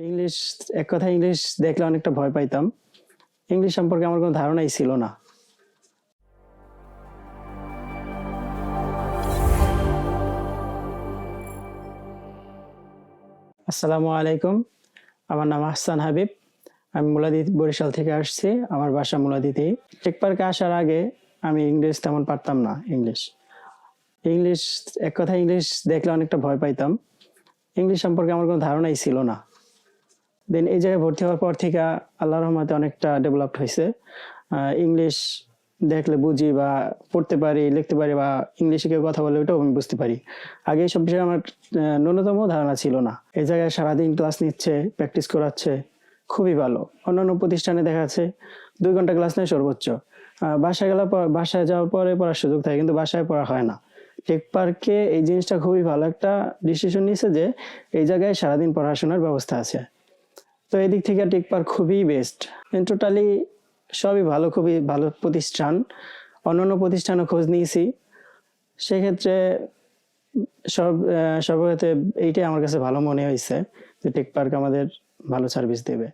English এক কথায় English দেখলে অনেকটা ভয় পাইতাম। ইংলিশ সম্পর্কে আমার কোনো ধারণাই ছিল না। আসসালামু আলাইকুম। আমার নাম আহসান হাবিব। আমি মুলাদি বরিশাল থেকে আসছি। আমার বাসা মুলাদিতেই। টেক পার্কে আসার আগে আমি ইংলিশ তেমন পারতাম না। ইংলিশ এক কথায় ইংলিশ দেখলে অনেকটা ভয় পাইতাম। ইংলিশ সম্পর্কে আমার কোনো ধারণাই ছিল না। দেন এই জায়গায় ভর্তি হওয়ার পর থেকে আল্লাহর রহমতে অনেকটা ডেভেলপড হয়েছে। ইংলিশ দেখলে বুঝি বা পড়তে পারি, লিখতে পারি বা ইংলিশে কেউ কথা বলে ওটাও আমি বুঝতে পারি। আগে এইসব বিষয়ে আমার ন্যূনতম ধারণা ছিল না। এই জায়গায় সারাদিন ক্লাস নিচ্ছে, প্র্যাকটিস করাচ্ছে, খুবই ভালো। অন্যান্য প্রতিষ্ঠানে দেখা যাচ্ছে 2 ঘন্টা ক্লাস নেয় সর্বোচ্চ। বাসায় যাওয়ার পরে পড়ার সুযোগ থাকে, কিন্তু বাসায় পড়া হয় না। টেক পার্কে এই জিনিসটা খুবই ভালো একটা ডিসিশন নিয়েছে যে এই জায়গায় সারাদিন পড়াশোনার ব্যবস্থা আছে। তো এদিক থেকে টেক পার্ক খুবই বেস্ট। টোটালি সবই ভালো, খুবই ভালো প্রতিষ্ঠান। অন্যান্য প্রতিষ্ঠানে খোঁজ নিয়েছি, সেক্ষেত্রে সর্বক্ষেত্রে এইটাই আমার কাছে ভালো মনে হয়েছে যে টেক পার্ক আমাদের ভালো সার্ভিস দেবে।